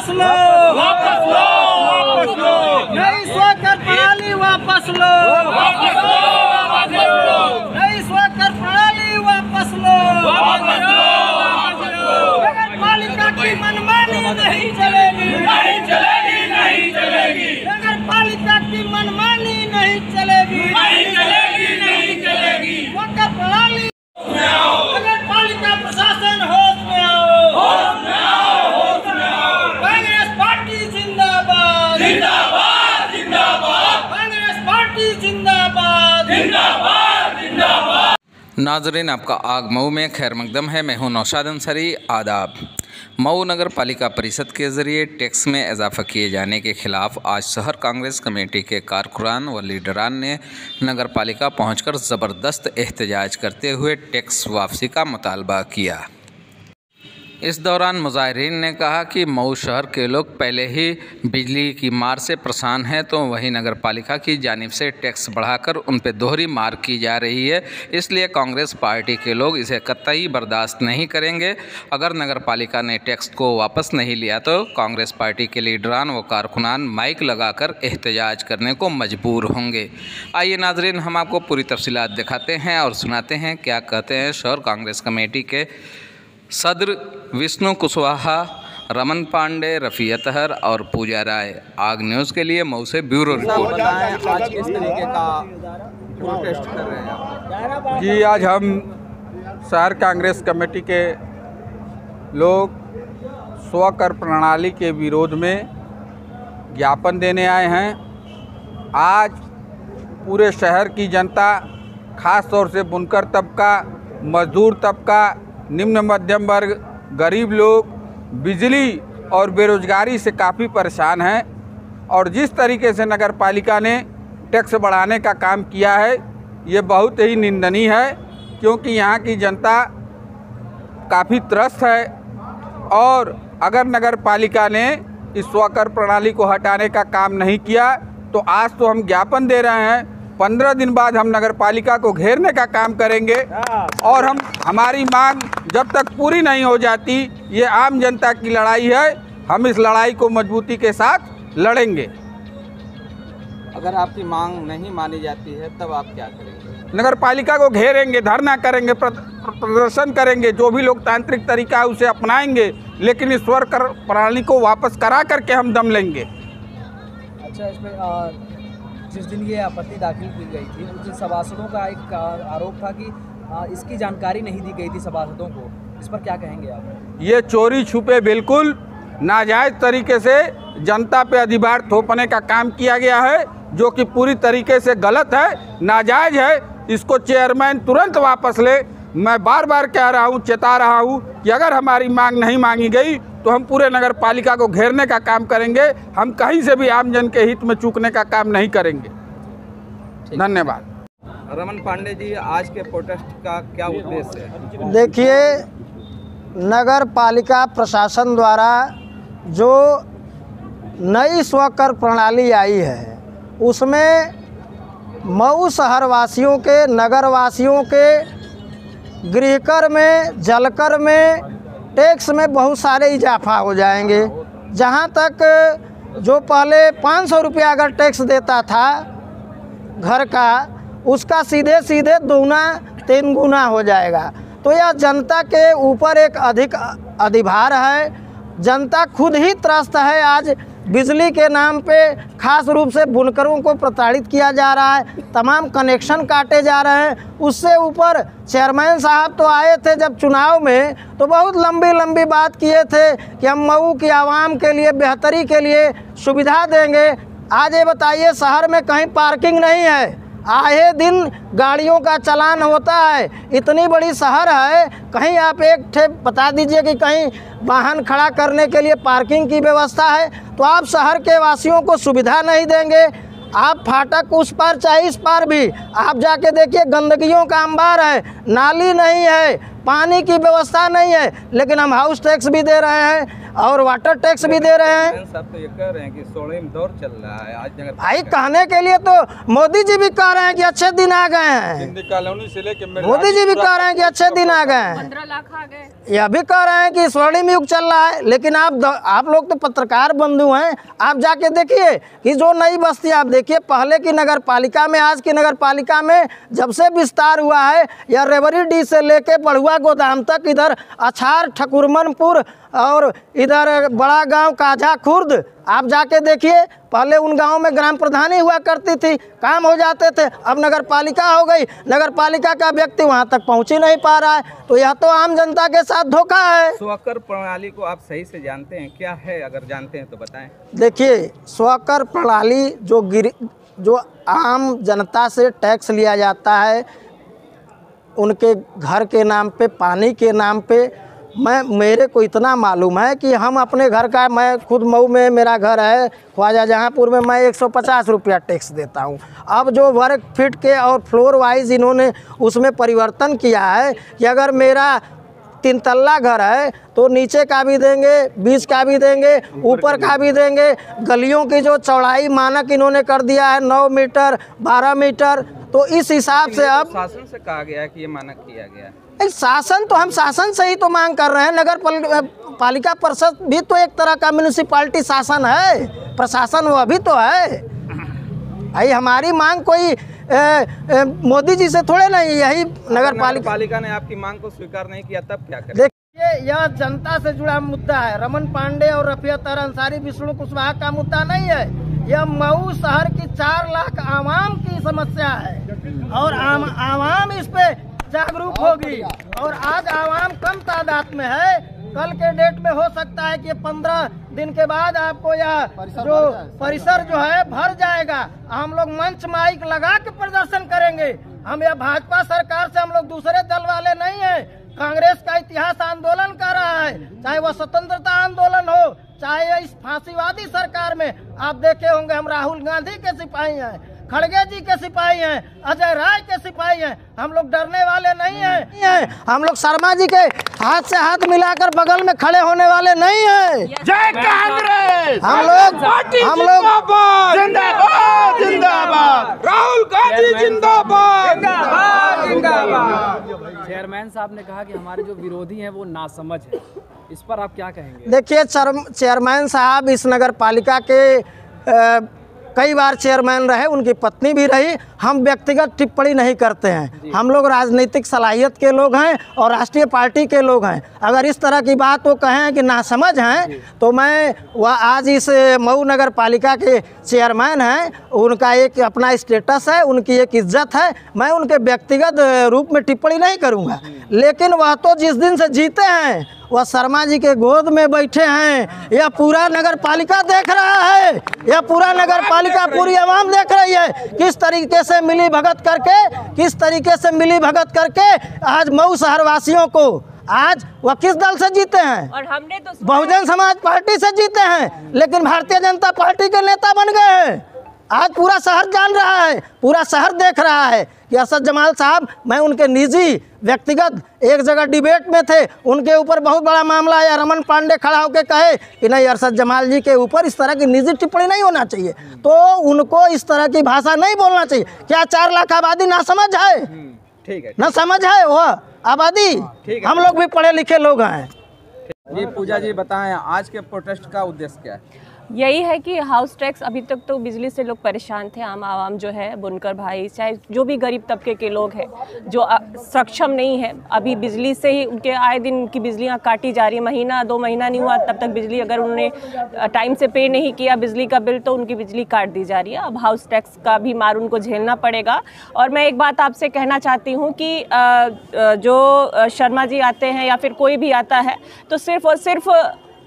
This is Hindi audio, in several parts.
वापस लो, वापस लो, वापस लो। नई स्वकर प्रणाली वापस लो, वापस लो, वापस लो। नई स्वकर प्रणाली वापस लो, वापस लो, वापस लो। नगर पालिका की मनमानी नहीं चलेगी, नहीं चलेगी, नहीं चलेगी। नगर पालिका की मनमानी नहीं चलेगी, नहीं चलेगी, नहीं चलेगी। स्वकर प्रणाली नगर पालिका प्रशासन होश में आओ, होश में आओ, होश में आओ। कांग्रेस पार्टी जिंदाबाद, जिंदाबाद, जिंदाबाद। कांग्रेस पार्टी जिंदाबाद, जिंदाबाद, जिंदाबाद। नाजरीन, आपका आग मऊ में खैर मकदम है। मैं हूं नौशाद अंसारी। आदाब। मऊ नगर पालिका परिषद के ज़रिए टैक्स में इजाफा किए जाने के खिलाफ आज शहर कांग्रेस कमेटी के कारकुनान व लीडरान ने नगर पालिका पहुंचकर ज़बरदस्त एहतजाज करते हुए टैक्स वापसी का मुतालबा किया। इस दौरान मुजाहिरीन ने कहा कि मऊ शहर के लोग पहले ही बिजली की मार से परेशान हैं, तो वहीं नगर पालिका की जानिब से टैक्स बढ़ाकर उन पर दोहरी मार की जा रही है। इसलिए कांग्रेस पार्टी के लोग इसे कतई बर्दाश्त नहीं करेंगे। अगर नगर पालिका ने टैक्स को वापस नहीं लिया तो कांग्रेस पार्टी के लीडरान व कारकुनान माइक लगाकर एहतजाज करने को मजबूर होंगे। आइए नाजरीन, हम आपको पूरी तफसीलात दिखाते हैं और सुनाते हैं क्या कहते हैं शहर कांग्रेस कमेटी के सदर विष्णु कुशवाहा, रमन पांडे, रफ़ी अतहर और पूजा राय। आग न्यूज़ के लिए मऊ से ब्यूरो रिपोर्ट। आज किस तरीके का प्रोटेस्ट कर रहे हैं आप? जी, आज हम शहर कांग्रेस कमेटी के लोग स्वकर प्रणाली के विरोध में ज्ञापन देने आए हैं। आज पूरे शहर की जनता, ख़ास तौर से बुनकर तबका, मजदूर तबका, निम्न मध्यम वर्ग, गरीब लोग बिजली और बेरोजगारी से काफ़ी परेशान हैं। और जिस तरीके से नगर पालिका ने टैक्स बढ़ाने का काम किया है, ये बहुत ही निंदनीय है, क्योंकि यहाँ की जनता काफ़ी त्रस्त है। और अगर नगर पालिका ने इस स्वकर प्रणाली को हटाने का काम नहीं किया तो आज तो हम ज्ञापन दे रहे हैं, 15 दिन बाद हम नगर पालिका को घेरने का काम करेंगे। और हमारी मांग जब तक पूरी नहीं हो जाती, ये आम जनता की लड़ाई है, हम इस लड़ाई को मजबूती के साथ लड़ेंगे। अगर आपकी मांग नहीं मानी जाती है तब आप क्या करेंगे? नगर पालिका को घेरेंगे, धरना करेंगे, प्रदर्शन करेंगे, जो भी लोकतांत्रिक तरीका है उसे अपनाएंगे, लेकिन इस स्वकर प्रणाली को वापस करा करके हम दम लेंगे। अच्छा, इसमें जिस दिन ये आपत्ति दाखिल की गई थी उस दिन सभासदों का एक आरोप था कि इसकी जानकारी नहीं दी गई थी सभासदों को। इस पर क्या कहेंगे आप? ये चोरी छुपे बिल्कुल नाजायज़ तरीके से जनता पे अधिभार थोपने का काम किया गया है, जो कि पूरी तरीके से गलत है, नाजायज़ है। इसको चेयरमैन तुरंत वापस ले। मैं बार बार कह रहा हूँ, चेता रहा हूँ कि अगर हमारी मांग नहीं मांगी गई तो हम पूरे नगर पालिका को घेरने का काम करेंगे। हम कहीं से भी आमजन के हित में चूकने का काम नहीं करेंगे। धन्यवाद। रमन पांडे जी, आज के प्रोटेस्ट का क्या उद्देश्य है? देखिए, नगर पालिका प्रशासन द्वारा जो नई स्वकर प्रणाली आई है उसमें मऊ शहर वासियों के, नगर वासियों के गृहकर में, जलकर में, टैक्स में बहुत सारे इजाफा हो जाएंगे। जहाँ तक जो पहले 500 रुपया अगर टैक्स देता था घर का, उसका सीधे सीधे 2-3 गुना हो जाएगा। तो यह जनता के ऊपर एक अधिक अधिभार है। जनता खुद ही त्रस्त है। आज बिजली के नाम पे खास रूप से बुनकरों को प्रताड़ित किया जा रहा है, तमाम कनेक्शन काटे जा रहे हैं। उससे ऊपर चेयरमैन साहब तो आए थे जब चुनाव में, तो बहुत लंबी लंबी बात किए थे कि हम मऊ की आवाम के लिए, बेहतरी के लिए सुविधा देंगे। आज ये बताइए, शहर में कहीं पार्किंग नहीं है, आए दिन गाड़ियों का चलान होता है। इतनी बड़ी शहर है, कहीं आप एक ठे बता दीजिए कि कहीं वाहन खड़ा करने के लिए पार्किंग की व्यवस्था है? तो आप शहर के वासियों को सुविधा नहीं देंगे। आप फाटक उस पार चाहे इस पार भी आप जाके देखिए, गंदगियों का अंबार है, नाली नहीं है, पानी की व्यवस्था नहीं है, लेकिन हम हाउस टैक्स भी दे रहे हैं। और वाटर टैक्स भी दे रहे हैं। सब तो ये कह रहे हैं कि स्वर्णिम दौर चल रहा है आज नगर भाई कहने के लिए तो मोदी जी भी कह रहे हैं कि अच्छे दिन आ गए हैं, हिंदी कॉलोनी से लेके मोदी जी भी कह रहे हैं कि अच्छे दिन आ गए हैं, 15 लाख आ गए। यह भी कह रहे हैं कि स्वर्णिम युग चल रहा है। लेकिन आप लोग तो पत्रकार बंधु हैं, आप जाके देखिए कि जो नई बस्ती आप देखिए, पहले की नगर पालिका में आज की नगर पालिका में जब से विस्तार हुआ है, या रेवरी डी से लेके बढ़ुआ गोदाम तक, इधर अछार ठकुरमनपुर और इधर बड़ा गांव काजा खुर्द, आप जाके देखिए। पहले उन गांवों में ग्राम प्रधानी हुआ करती थी, काम हो जाते थे। अब नगर पालिका हो गई, नगर पालिका का व्यक्ति वहां तक पहुंच ही नहीं पा रहा है। तो यह तो आम जनता के साथ धोखा है। स्वकर प्रणाली को आप सही से जानते हैं, क्या है? अगर जानते हैं तो बताएं। देखिए, स्वकर प्रणाली जो आम जनता से टैक्स लिया जाता है, उनके घर के नाम पे, पानी के नाम पे, मेरे को इतना मालूम है कि हम अपने घर का, मैं खुद मऊ में मेरा घर है, ख्वाजा जहाँपुर में, मैं 150 रुपया टैक्स देता हूँ। अब जो वर्ग फीट के और फ्लोर वाइज इन्होंने उसमें परिवर्तन किया है कि अगर मेरा 3 तल्ला घर है तो नीचे का भी देंगे, बीच का भी देंगे, ऊपर का भी देंगे। गलियों की जो चौड़ाई मानक इन्होंने कर दिया है 9 मीटर 12 मीटर, तो इस हिसाब से अब शासन से कहा गया है कि ये मानक किया गया है। शासन तो हम शासन से ही तो मांग कर रहे हैं। नगर पालिका परिषद भी तो एक तरह का म्यूनिसिपालिटी शासन है, प्रशासन वह भी तो है। भाई हमारी मांग कोई मोदी जी से थोड़े नहीं, यही नगर पालिका ने आपकी मांग को स्वीकार नहीं किया, तब क्या करें? देखिए, यह जनता से जुड़ा मुद्दा है। रमन पांडे और रफियत अंसारी, विष्णु कुशवाहा का मुद्दा नहीं है। यह मऊ शहर की 4 लाख आवाम की समस्या है और आवाम इस पे जागरूक होगी। और आज आवाम कम तादाद में है, कल के डेट में हो सकता है कि 15 दिन के बाद आपको यह जो परिसर जो है भर जाएगा। हम लोग मंच माइक लगा के प्रदर्शन करेंगे। हम यह भाजपा सरकार से, हम लोग दूसरे दल वाले नहीं है। कांग्रेस का इतिहास आंदोलन कर रहा है, चाहे वह स्वतंत्रता आंदोलन हो, चाहे इस फांसीवादी सरकार में। आप देखे होंगे हम राहुल गांधी के सिपाही हैं, खड़गे जी के सिपाही हैं, अजय राय के सिपाही हैं। हम लोग डरने वाले नहीं हैं। हम लोग शर्मा जी के हाथ से हाथ मिलाकर बगल में खड़े होने वाले नहीं हैं। जय कांग्रेस। हम लोग जिंदाबाद जिंदाबाद, राहुल गांधी जिंदाबाद जिंदाबाद। चेयरमैन साहब ने कहा कि हमारे जो विरोधी हैं वो नासमझ है, इस पर आप क्या कहेंगे? देखिए, चेयरमैन साहब इस नगर पालिका के कई बार चेयरमैन रहे, उनकी पत्नी भी रही। हम व्यक्तिगत टिप्पणी नहीं करते हैं। हम लोग राजनीतिक सलाहियत के लोग हैं और राष्ट्रीय पार्टी के लोग हैं। अगर इस तरह की बात वो कहें कि नासमझ हैं, तो मैं वह आज इस मऊ नगर पालिका के चेयरमैन हैं, उनका एक अपना स्टेटस है, उनकी एक इज्जत है। मैं उनके व्यक्तिगत रूप में टिप्पणी नहीं करूँगा। लेकिन वह तो जिस दिन से जीते हैं, वह शर्मा जी के गोद में बैठे हैं। यह पूरा नगर पालिका देख रहा है, यह पूरा नगर पालिका, पूरी आवाम देख रही है किस तरीके से मिली भगत करके आज मऊ शहरवासियों को, आज वह किस दल से जीते हैं? और हमने तो बहुजन समाज पार्टी से जीते हैं, लेकिन भारतीय जनता पार्टी के नेता बन गए हैं। आज पूरा शहर जान रहा है, पूरा शहर देख रहा है कि असद जमाल साहब, मैं उनके निजी व्यक्तिगत एक जगह डिबेट में थे, उनके ऊपर बहुत बड़ा मामला आया। रमन पांडे खड़ा होकर कहे कि नहीं, अरशद जमाल जी के ऊपर इस तरह की निजी टिप्पणी नहीं होना चाहिए, तो उनको इस तरह की भाषा नहीं बोलना चाहिए। क्या 4 लाख आबादी ना समझ है? ठीक है, ना समझ है वह आबादी? हम लोग भी पढ़े लिखे लोग हैं। ये पूजा जी बताएं, आज के प्रोटेस्ट का उद्देश्य क्या है? यही है कि हाउस टैक्स, अभी तक तो बिजली से लोग परेशान थे, आम आवाम जो है, बुनकर भाई, चाहे जो भी गरीब तबके के लोग हैं जो सक्षम नहीं है, अभी बिजली से ही उनके आए दिन उनकी बिजलियां काटी जा रही है। महीना 2 महीना नहीं हुआ तब तक बिजली, अगर उन्होंने टाइम से पे नहीं किया बिजली का बिल, तो उनकी बिजली काट दी जा रही है। अब हाउस टैक्स का भी मार उनको झेलना पड़ेगा। और मैं एक बात आपसे कहना चाहती हूँ कि जो शर्मा जी आते हैं या फिर कोई भी आता है, तो सिर्फ और सिर्फ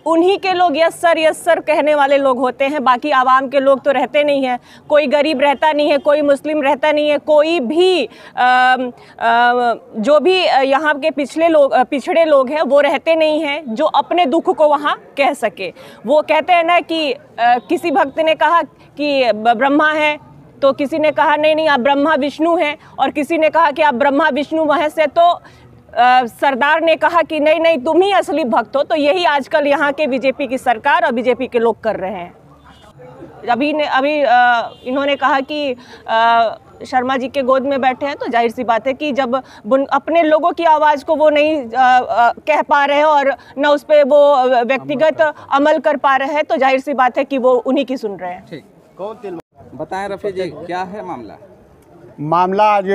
उन्हीं के लोग यस सर कहने वाले लोग होते हैं, बाकी आवाम के लोग तो रहते नहीं हैं। कोई गरीब रहता नहीं है, कोई मुस्लिम रहता नहीं है, कोई भी जो भी यहाँ के पिछड़े लोग हैं वो रहते नहीं हैं जो अपने दुख को वहाँ कह सके। वो कहते हैं ना कि किसी भक्त ने कहा कि ब्रह्मा है, तो किसी ने कहा नहीं आप ब्रह्मा विष्णु हैं, और किसी ने कहा कि आप ब्रह्मा विष्णु महेश है। तो सरदार ने कहा कि नहीं नहीं तुम ही असली भक्त हो, तो यही आजकल यहाँ के बीजेपी की सरकार और बीजेपी के लोग कर रहे हैं। अभी इन्होंने कहा कि शर्मा जी के गोद में बैठे हैं, तो जाहिर सी बात है कि जब अपने लोगों की आवाज़ को वो नहीं कह पा रहे हैं और न उस पर वो व्यक्तिगत अमल कर पा रहे हैं, तो जाहिर सी बात है कि वो उन्हीं की सुन रहे हैं। ठीक, बताएं रफ़ी जी, क्या है मामला? मामला आज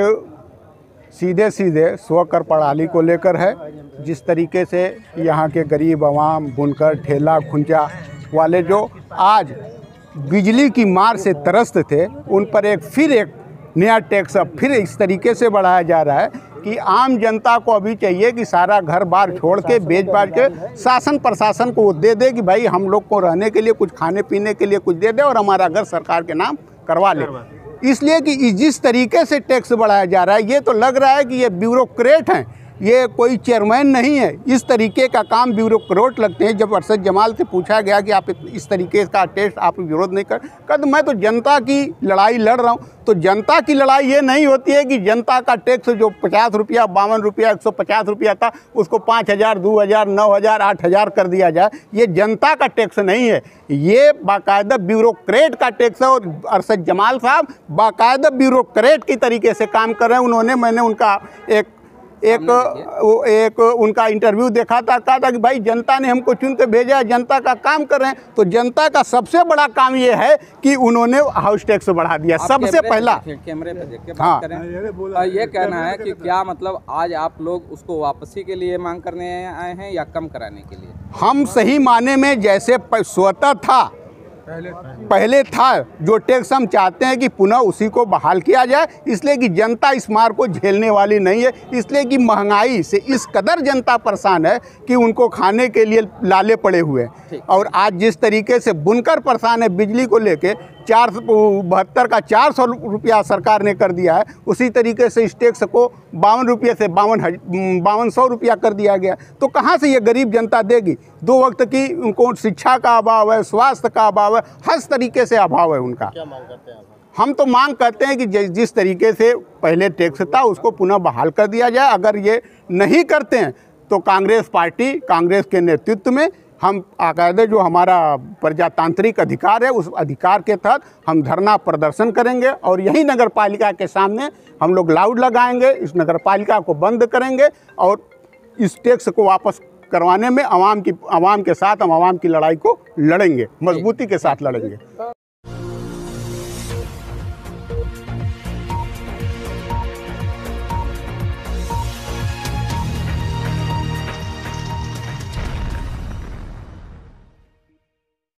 सीधे स्वकर प्रणाली को लेकर है। जिस तरीके से यहाँ के गरीब आवाम, बुनकर, ठेला खुंचा वाले जो आज बिजली की मार से त्रस्त थे, उन पर फिर एक नया टैक्स अब फिर इस तरीके से बढ़ाया जा रहा है कि आम जनता को अभी चाहिए कि सारा घर बार छोड़ के बेच बाच के शासन प्रशासन को दे दे कि भाई हम लोग को रहने के लिए कुछ, खाने पीने के लिए कुछ दे दे और हमारा घर सरकार के नाम करवा ले। इसलिए कि जिस तरीके से टैक्स बढ़ाया जा रहा है, ये तो लग रहा है कि ये ब्यूरोक्रेट हैं, ये कोई चेयरमैन नहीं है। इस तरीके का काम ब्यूरोक्रेट लगते हैं। जब अरशद जमाल से पूछा गया कि आप इस तरीके का टेस्ट आप विरोध नहीं कर, तो मैं तो जनता की लड़ाई लड़ रहा हूँ। तो जनता की लड़ाई ये नहीं होती है कि जनता का टैक्स जो 50 रुपया, 52 रुपया, 150 रुपया था, उसको 5000, 2000, 9000, 8000 कर दिया जाए। ये जनता का टैक्स नहीं है, ये बाकायदा ब्यूरोक्रेट का टैक्स है। और अरशद जमाल साहब बाकायदा ब्यूरोक्रेट की तरीके से काम कर रहे हैं। मैंने उनका एक उनका इंटरव्यू देखा था, कहा था कि भाई जनता ने हमको चुन के भेजा है, जनता का काम कर रहे हैं। तो जनता का सबसे बड़ा काम ये है कि उन्होंने हाउस टैक्स बढ़ा दिया, सबसे पहला। कैमरे पे देख के बात करें। ये कहना है कि क्या मतलब आज आप लोग उसको वापसी के लिए मांग करने आए हैं या कम कराने के लिए? हम सही माने में जैसे स्वतः था, पहले था जो टैक्स, हम चाहते हैं कि पुनः उसी को बहाल किया जाए। इसलिए कि जनता इस मार को झेलने वाली नहीं है। इसलिए कि महंगाई से इस कदर जनता परेशान है कि उनको खाने के लिए लाले पड़े हुए हैं। और आज जिस तरीके से बुनकर परेशान है बिजली को लेके, 472 का 400 रुपया सरकार ने कर दिया है, उसी तरीके से इस टैक्स को 52 रुपये से 5200 रुपया कर दिया गया। तो कहाँ से ये गरीब जनता देगी? 2 वक्त की उनको शिक्षा का अभाव है, स्वास्थ्य का अभाव है, हर तरीके से अभाव है उनका। क्या मांग करते हैं आप? हम तो मांग करते हैं कि जिस तरीके से पहले टैक्स था उसको पुनः बहाल कर दिया जाए। अगर ये नहीं करते हैं तो कांग्रेस पार्टी, कांग्रेस के नेतृत्व में हम बाकायदे जो हमारा प्रजातांत्रिक अधिकार है, उस अधिकार के तहत हम धरना प्रदर्शन करेंगे और यही नगर पालिका के सामने हम लोग लाउड लगाएंगे, इस नगर पालिका को बंद करेंगे और इस टैक्स को वापस करवाने में आवाम के साथ हम आवाम की लड़ाई को लड़ेंगे, मजबूती के साथ लड़ेंगे।